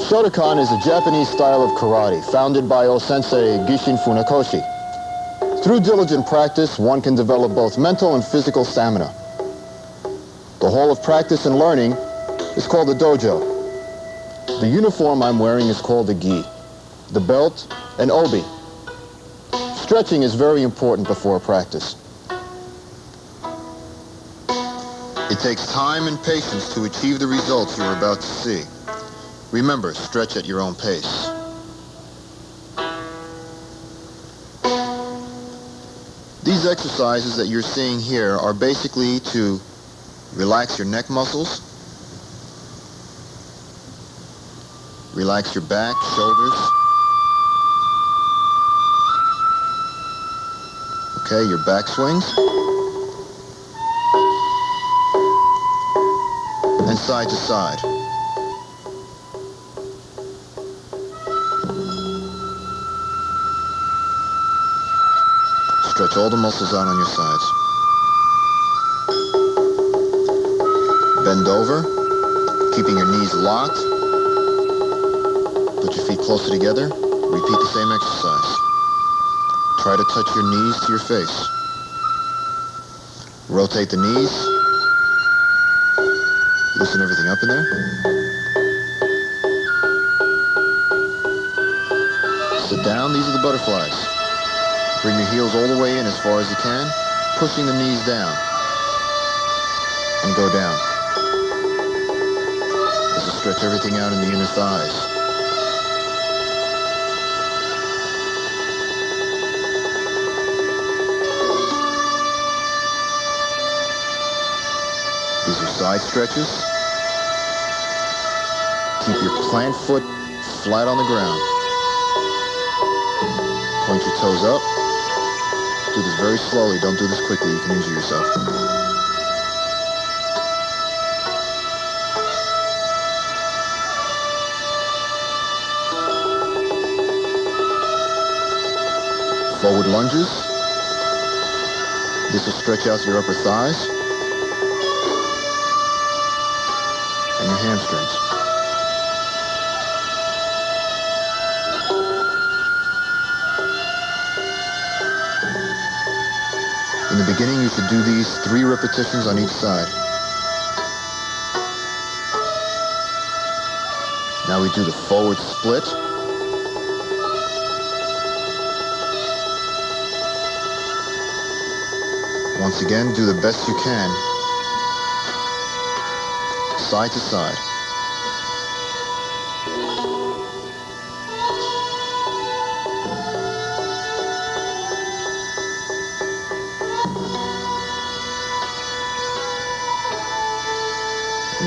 Shotokan is a Japanese style of karate founded by Sensei Funakoshi. Through diligent practice, one can develop both mental and physical stamina. The hall of practice and learning is called the dojo. The uniform I'm wearing is called the gi. The belt, an obi. Stretching is very important before practice. It takes time and patience to achieve the results you're about to see. Remember, stretch at your own pace. These exercises that you're seeing here are basically to relax your neck muscles, relax your back, shoulders. Okay, your back swings. And side to side. Stretch all the muscles out on your sides. Bend over, keeping your knees locked. Put your feet closer together. Repeat the same exercise. Try to touch your knees to your face. Rotate the knees. Loosen everything up in there. Sit down. These are the butterflies. Bring your heels all the way in as far as you can, pushing the knees down. And go down. This will stretch everything out in the inner thighs. These are side stretches. Keep your plant foot flat on the ground. Point your toes up. Do this very slowly. Don't do this quickly. You can injure yourself. Forward lunges. This will stretch out your upper thighs and your hamstrings. In the beginning, you should do these 3 repetitions on each side. Now we do the forward split. Once again, do the best you can. Side to side.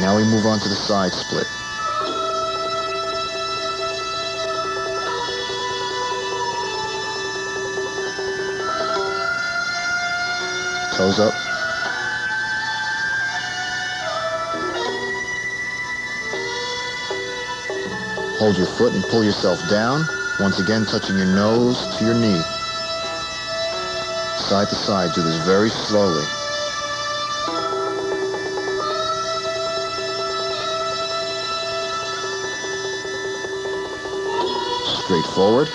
Now we move on to the side split. Toes up. Hold your foot and pull yourself down, once again touching your nose to your knee. Side to side, do this very slowly. Straight forward.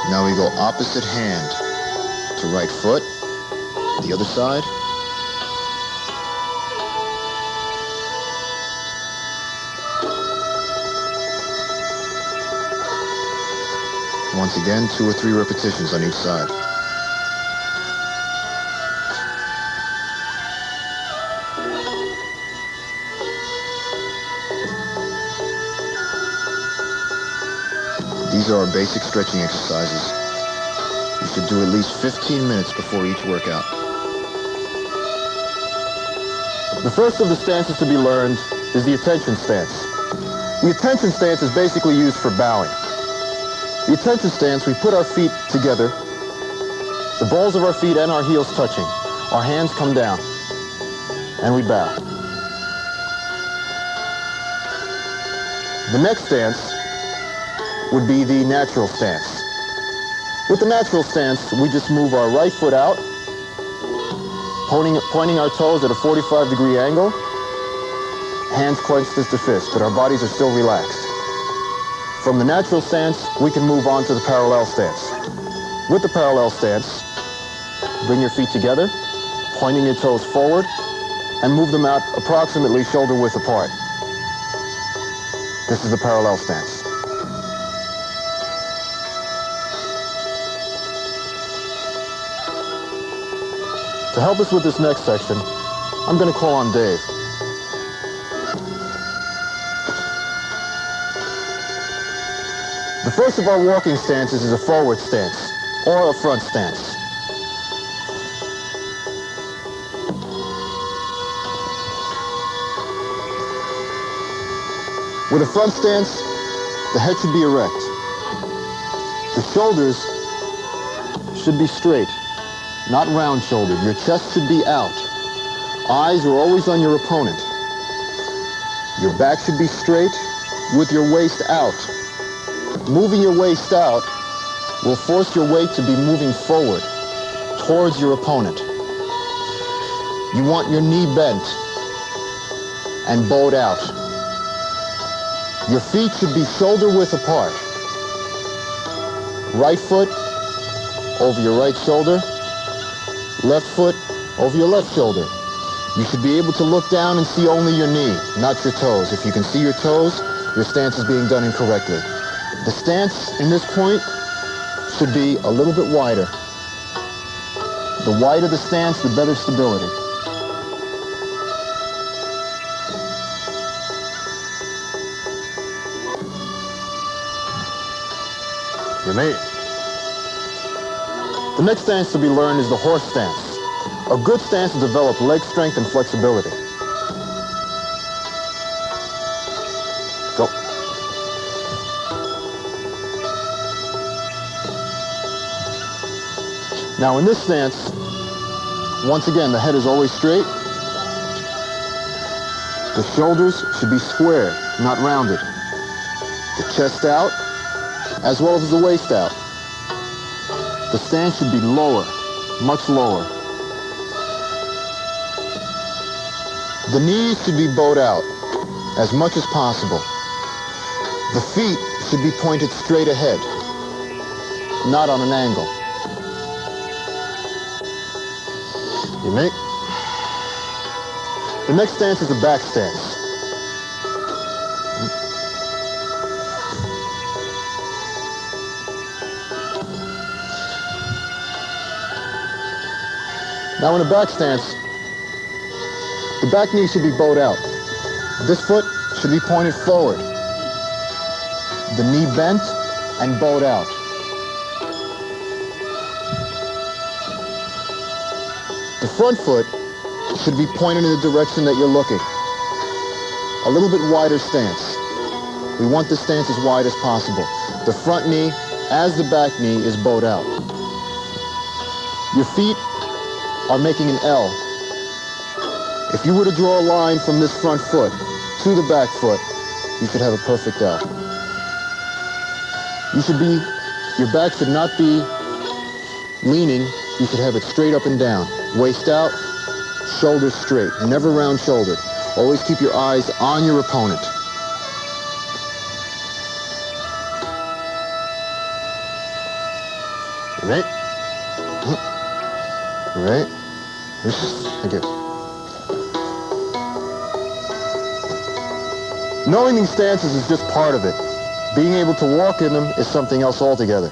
Now we go opposite hand to right foot, the other side. Once again, 2 or 3 repetitions on each side. These are our basic stretching exercises. You should do at least 15 minutes before each workout. The first of the stances to be learned is the attention stance. The attention stance is basically used for bowing. The attention stance, we put our feet together, the balls of our feet and our heels touching. Our hands come down, and we bow. The next stance would be the natural stance. With the natural stance, we just move our right foot out, Pointing our toes at a 45-degree angle, hands clenched as the fist, but our bodies are still relaxed. From the natural stance, we can move on to the parallel stance. With the parallel stance, bring your feet together, pointing your toes forward, and move them out approximately shoulder width apart. This is the parallel stance. To help us with this next section, I'm going to call on Dave. The first of our walking stances is a forward stance, or a front stance. With a front stance, the head should be erect. The shoulders should be straight, not round-shouldered. Your chest should be out. Eyes are always on your opponent. Your back should be straight with your waist out. Moving your waist out will force your weight to be moving forward towards your opponent. You want your knee bent and bowed out. Your feet should be shoulder width apart. Right foot over your right shoulder. Left foot over your left shoulder. You should be able to look down and see only your knee, not your toes. If you can see your toes, your stance is being done incorrectly. The stance in this point should be a little bit wider. The wider the stance, the better stability. You made it. The next stance to be learned is the horse stance. A good stance will develop leg strength and flexibility. Go. Now in this stance, once again, the head is always straight. The shoulders should be square, not rounded. The chest out, as well as the waist out. The stance should be lower, much lower. The knees should be bowed out as much as possible. The feet should be pointed straight ahead, not on an angle. You make? The next stance is a back stance. Now in a back stance, the back knee should be bowed out. This foot should be pointed forward. The knee bent and bowed out. The front foot should be pointed in the direction that you're looking. A little bit wider stance. We want the stance as wide as possible. The front knee, as the back knee, is bowed out. Your feet are making an L. If you were to draw a line from this front foot to the back foot, you should have a perfect L. Your back should not be leaning. You should have it straight up and down. Waist out, shoulders straight, never round-shouldered. Always keep your eyes on your opponent. Right? Right? Thank you. Knowing these stances is just part of it. Being able to walk in them is something else altogether.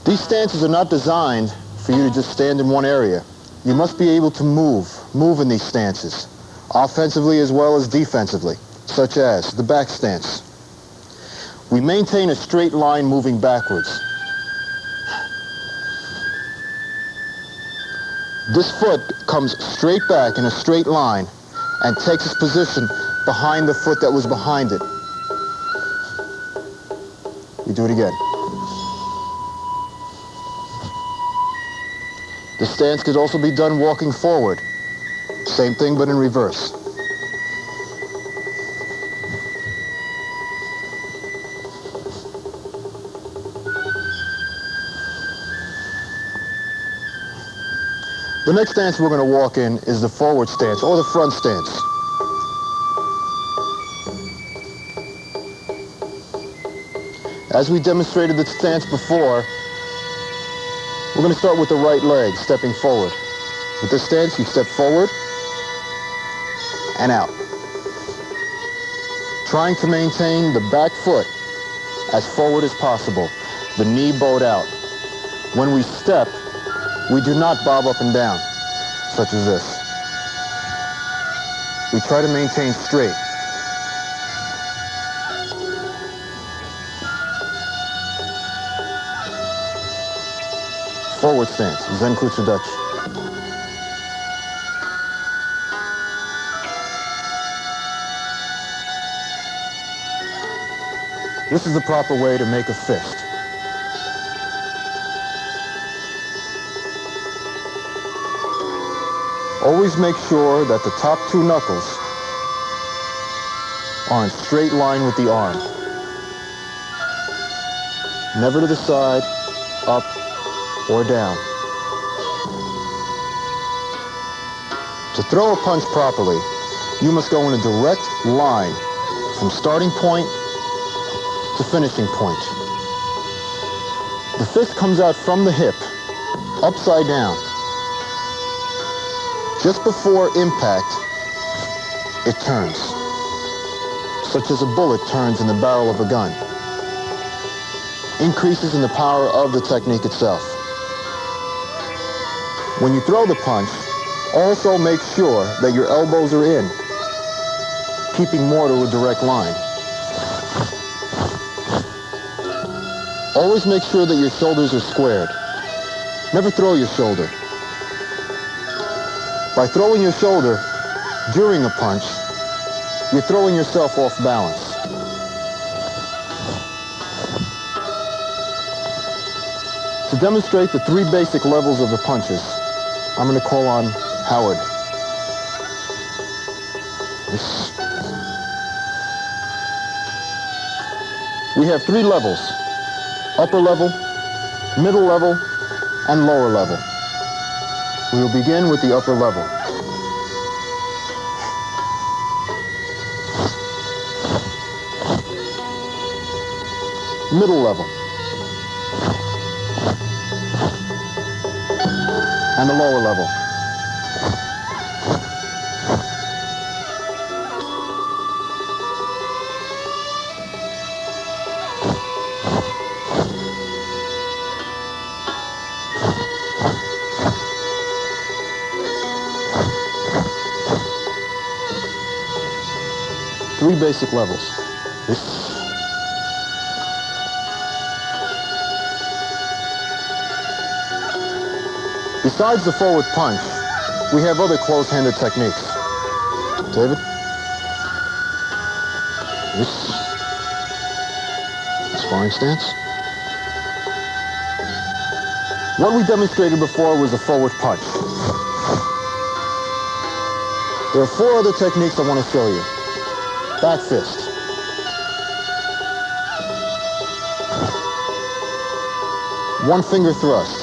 These stances are not designed for you to just stand in one area. You must be able to move in these stances, offensively as well as defensively, such as the back stance. We maintain a straight line moving backwards. This foot comes straight back in a straight line and takes its position behind the foot that was behind it. We do it again. The stance could also be done walking forward. Same thing, but in reverse. The next stance we're going to walk in is the forward stance, or the front stance. As we demonstrated the stance before, we're going to start with the right leg, stepping forward. With this stance, you step forward and out, trying to maintain the back foot as forward as possible, the knee bowed out. When we step, we do not bob up and down, such as this. We try to maintain straight. Forward stance, Zenkutsu Dachi. This is the proper way to make a fist. Always make sure that the top two knuckles are in straight line with the arm. Never to the side, up, or down. To throw a punch properly, you must go in a direct line from starting point to finishing point. The fist comes out from the hip, upside down. Just before impact, it turns, such as a bullet turns in the barrel of a gun. Increases in the power of the technique itself. When you throw the punch, also make sure that your elbows are in, keeping more to a direct line. Always make sure that your shoulders are squared. Never throw your shoulder. By throwing your shoulder during a punch, you're throwing yourself off balance. To demonstrate the three basic levels of the punches, I'm going to call on Howard. We have three levels: upper level, middle level, and lower level. We will begin with the upper level. Middle level. And the lower level. Three basic levels. Besides the forward punch, we have other close-handed techniques. David? Sparring stance. What we demonstrated before was a forward punch. There are four other techniques I want to show you. Back fist. One finger thrust.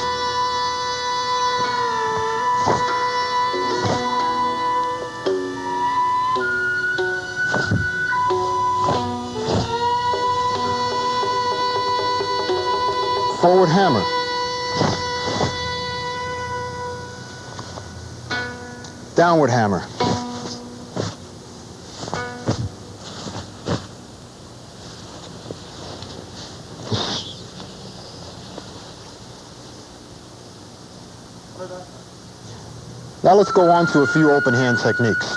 Forward hammer. Downward hammer. Now let's go on to a few open hand techniques.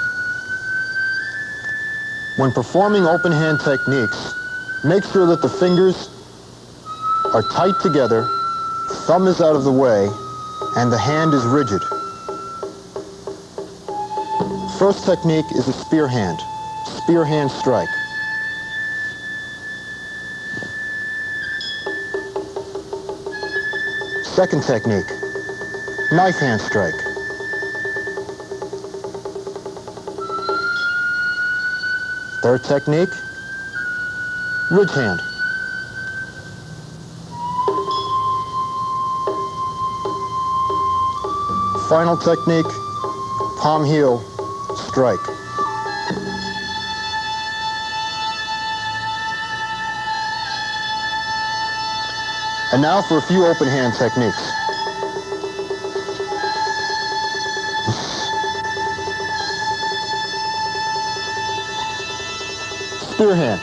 When performing open hand techniques, make sure that the fingers are tight together, thumb is out of the way, and the hand is rigid. First technique is a spear hand strike. Second technique, knife hand strike. Third technique, ridge hand. Final technique, palm heel, strike. And now for a few open hand techniques. Spear hand.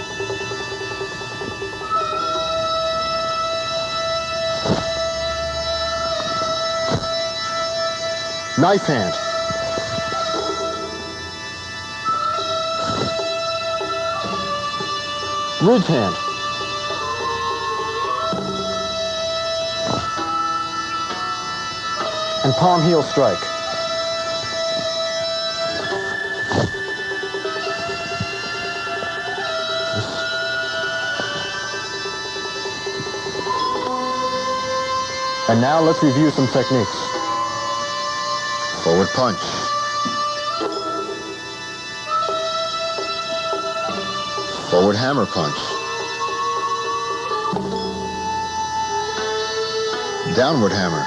Knife hand. Ridge hand. And palm heel strike. And now let's review some techniques. Forward punch. Forward hammer punch. Downward hammer.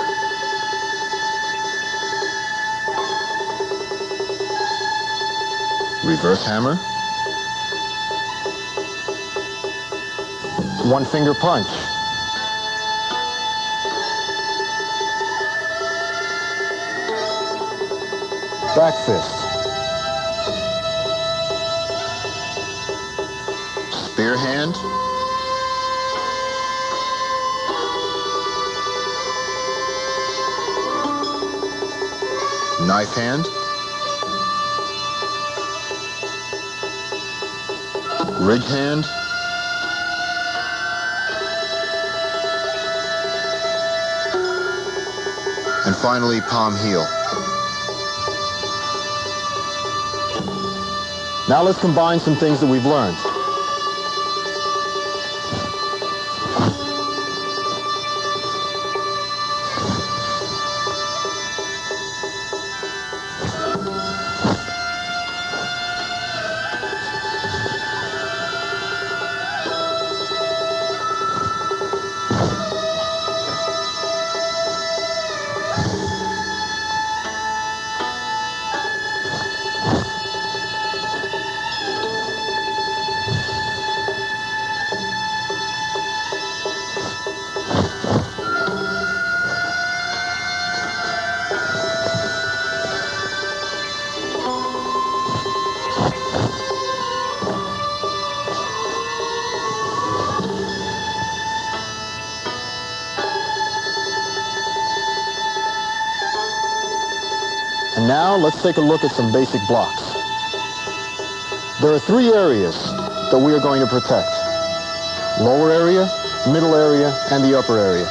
Reverse hammer. One finger punch. Back fist. Spear hand. Knife hand. Ridge hand. And finally, palm heel. Now let's combine some things that we've learned. And now let's take a look at some basic blocks. There are three areas that we are going to protect. Lower area, middle area, and the upper area.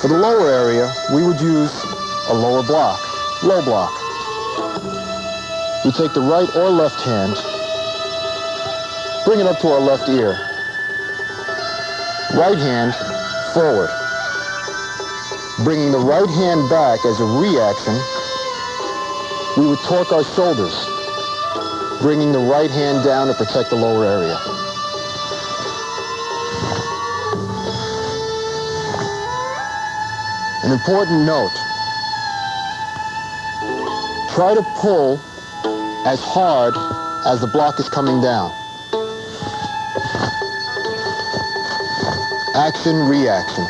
For the lower area, we would use a lower block, low block. We take the right or left hand, bring it up to our left ear. Right hand forward. Bringing the right hand back as a reaction, we would torque our shoulders, bringing the right hand down to protect the lower area. An important note, try to pull as hard as the block is coming down. Action, reaction.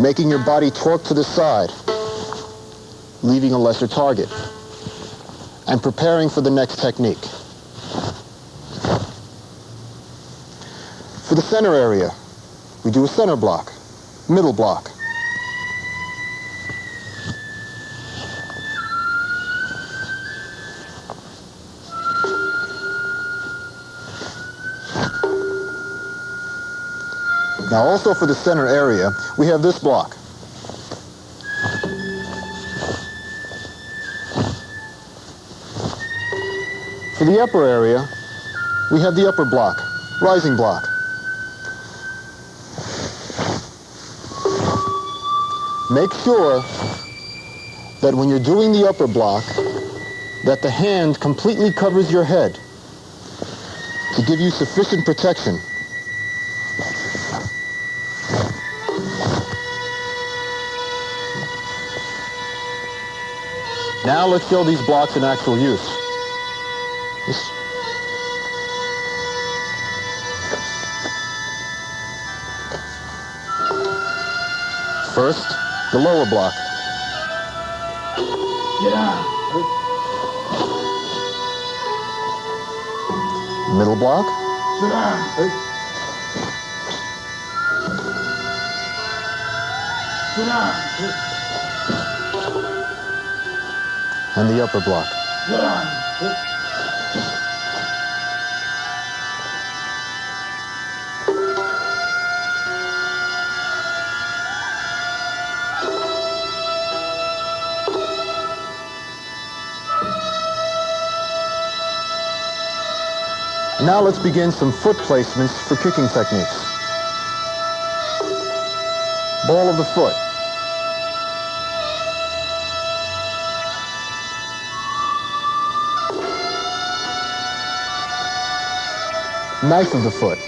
Making your body torque to the side, leaving a lesser target, and preparing for the next technique. For the center area, we do a center block, middle block. Now also for the center area, we have this block. For the upper area, we have the upper block, rising block. Make sure that when you're doing the upper block, that the hand completely covers your head to give you sufficient protection. Now let's show these blocks in actual use. First, the lower block. Middle block. And the upper block. Now let's begin some foot placements for kicking techniques. Ball of the foot. Knife of the foot.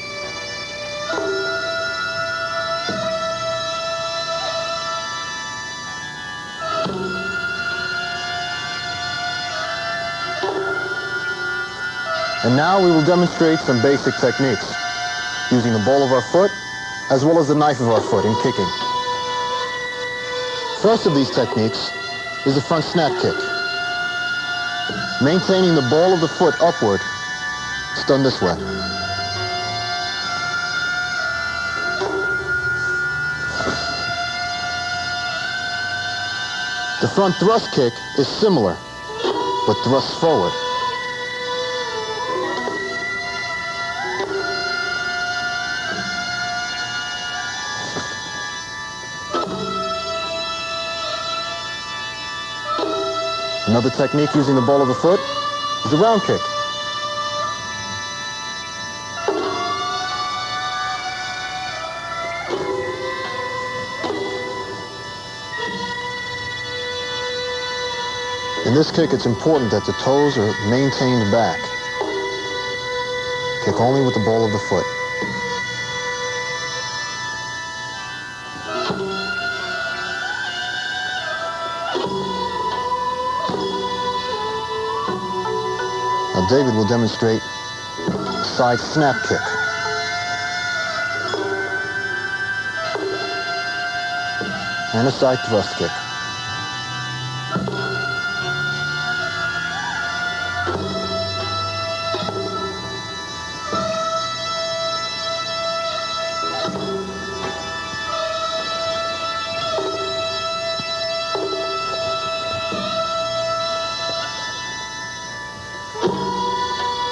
And now we will demonstrate some basic techniques, using the ball of our foot as well as the knife of our foot in kicking. First of these techniques is the front snap kick. Maintaining the ball of the foot upward, it's done this way. The front thrust kick is similar, but thrusts forward. Another technique using the ball of the foot is the round kick. In this kick, it's important that the toes are maintained back. Kick only with the ball of the foot. Now David will demonstrate side snap kick. And a side thrust kick.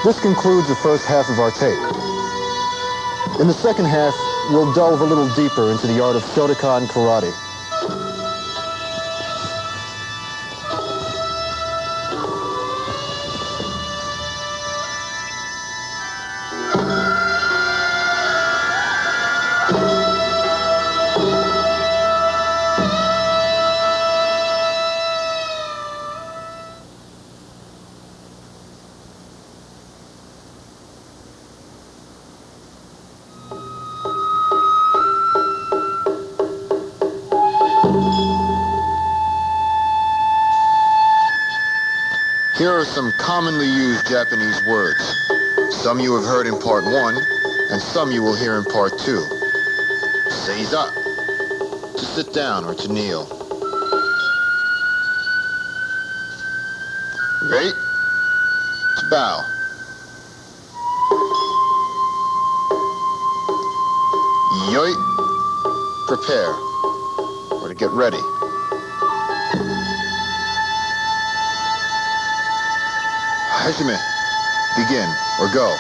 This concludes the first half of our tape. In the second half, we'll delve a little deeper into the art of Shotokan karate. Here are some commonly used Japanese words. Some you have heard in part 1, and some you will hear in part 2. Seiza, to sit down or to kneel. Rei, to bow. Yoi, prepare, or to get ready. Hajime, begin, or go.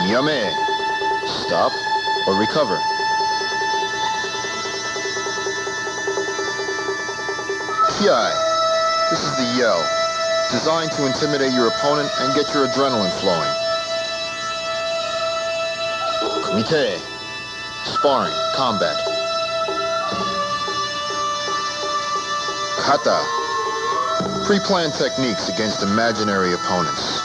Yame, stop, or recover. Kiai, this is the yell, designed to intimidate your opponent and get your adrenaline flowing. Kumite, sparring, combat. Kata, pre-planned techniques against imaginary opponents.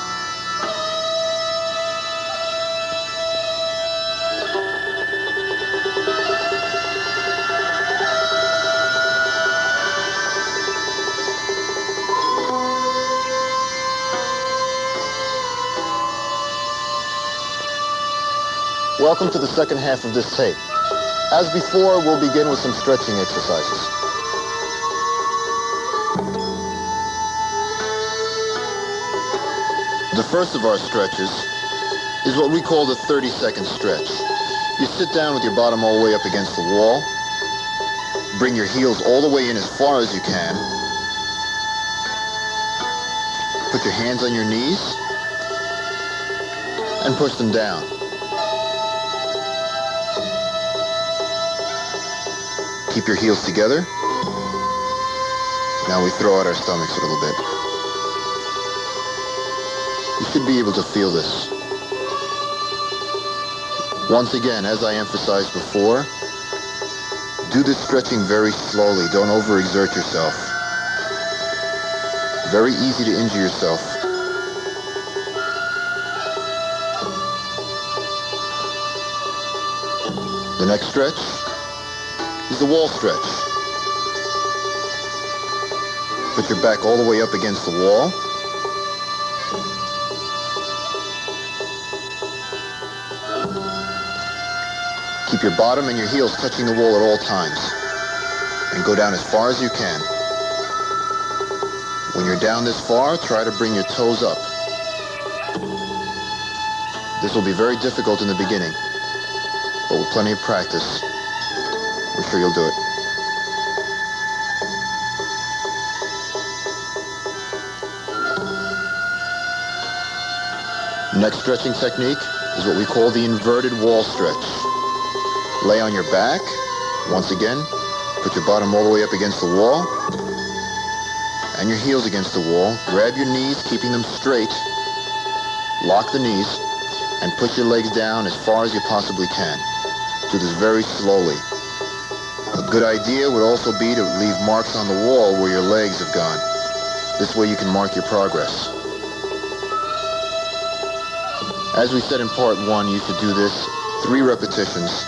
Welcome to the second half of this tape. As before, we'll begin with some stretching exercises. The first of our stretches is what we call the 30-second stretch. You sit down with your bottom all the way up against the wall, bring your heels all the way in as far as you can, put your hands on your knees, and push them down. Keep your heels together. Now we throw out our stomachs a little bit. You should be able to feel this. Once again, as I emphasized before, do this stretching very slowly. Don't overexert yourself. Very easy to injure yourself. The next stretch is the wall stretch. Put your back all the way up against the wall. Keep your bottom and your heels touching the wall at all times. And go down as far as you can. When you're down this far, try to bring your toes up. This will be very difficult in the beginning, but with plenty of practice, we're sure you'll do it. Next stretching technique is what we call the inverted wall stretch. Lay on your back. Once again, put your bottom all the way up against the wall and your heels against the wall. Grab your knees, keeping them straight. Lock the knees and push your legs down as far as you possibly can. Do this very slowly. A good idea would also be to leave marks on the wall where your legs have gone. This way you can mark your progress. As we said in part 1, you should do this 3 repetitions.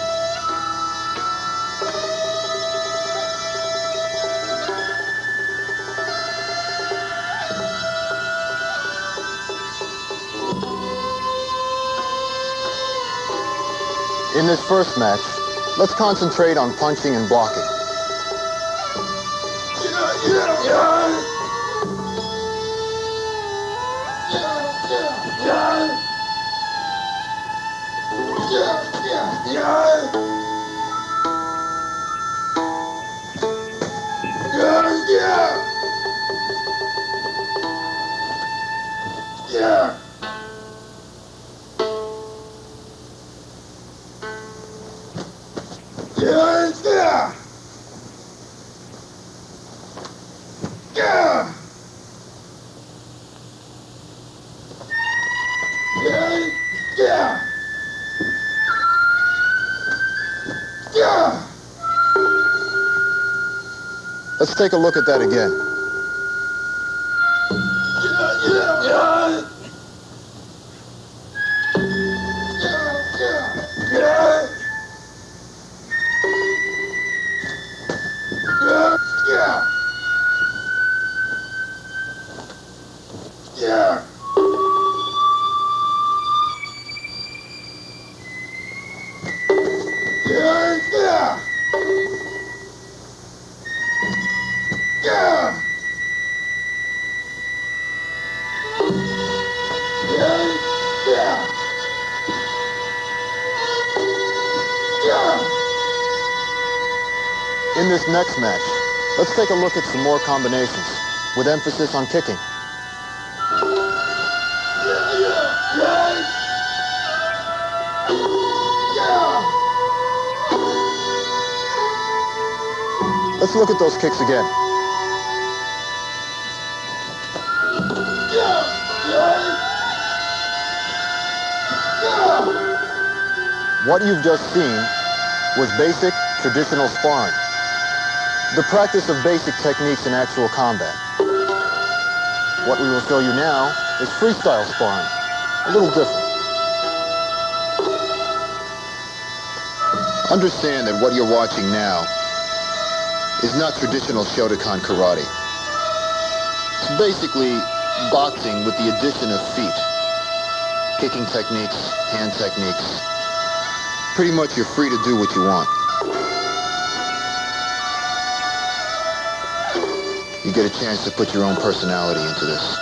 In this first match, let's concentrate on punching and blocking. Let's take a look at that again. In this next match, let's take a look at some more combinations, with emphasis on kicking. Let's look at those kicks again. What you've just seen was basic, traditional sparring. The practice of basic techniques in actual combat. What we will show you now is freestyle sparring, a little different. Understand that what you're watching now is not traditional Shotokan karate. It's basically boxing with the addition of feet, kicking techniques, hand techniques. Pretty much you're free to do what you want. You get a chance to put your own personality into this.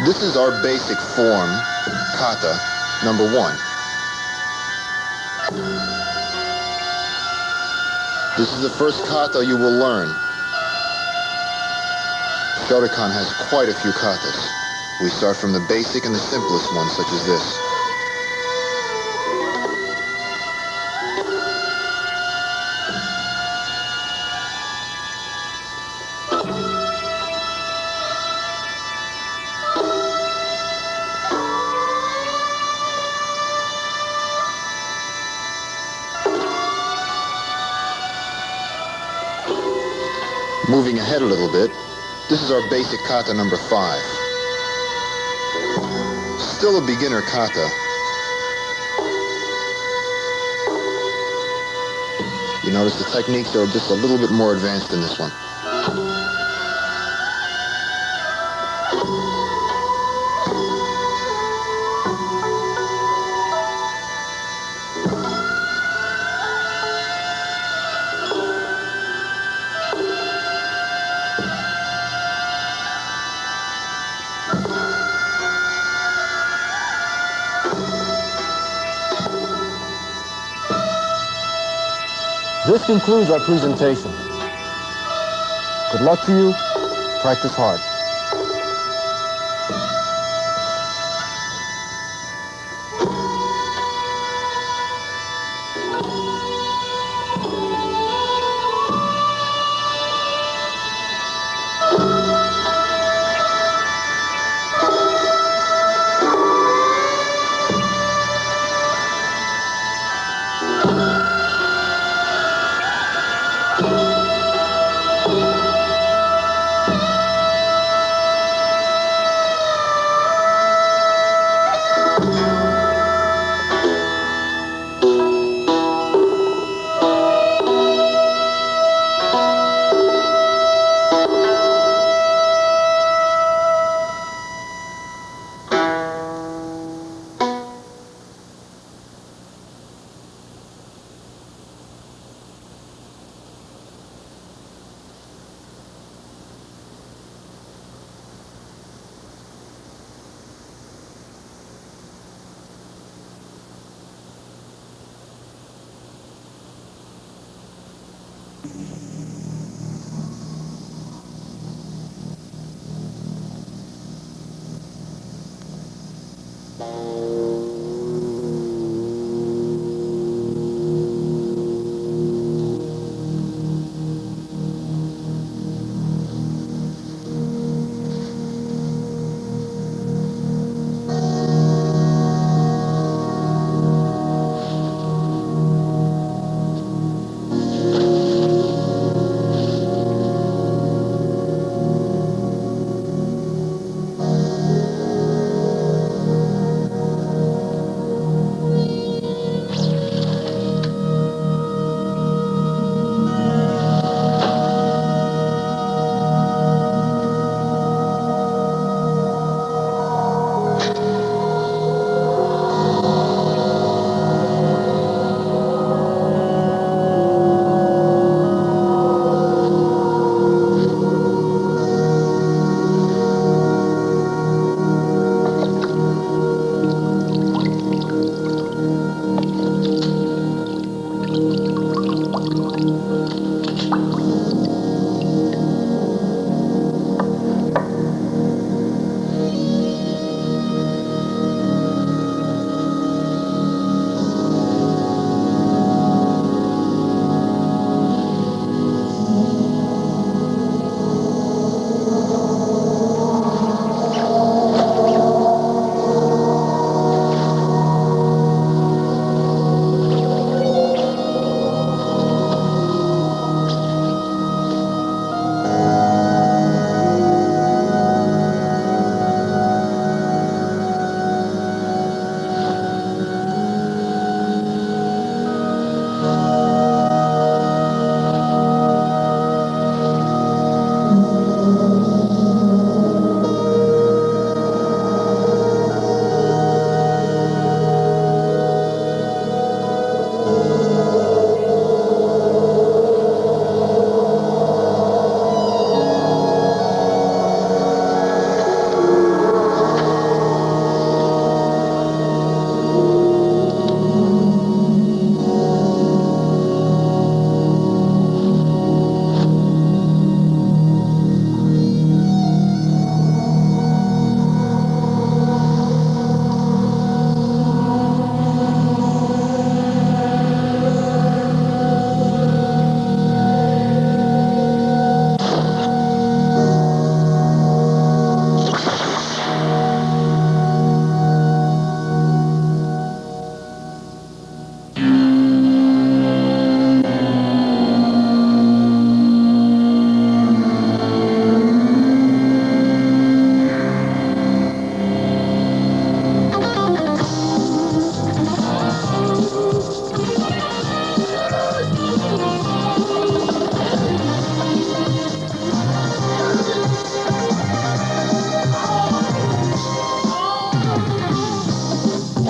This is our basic form, kata, number 1. This is the first kata you will learn. Shotokan has quite a few katas. We start from the basic and the simplest ones, such as this. Moving ahead a little bit, this is our basic kata number 5. Still a beginner kata. You notice the techniques are just a little bit more advanced in this one. This concludes our presentation. Good luck to you. Practice hard.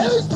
Hey!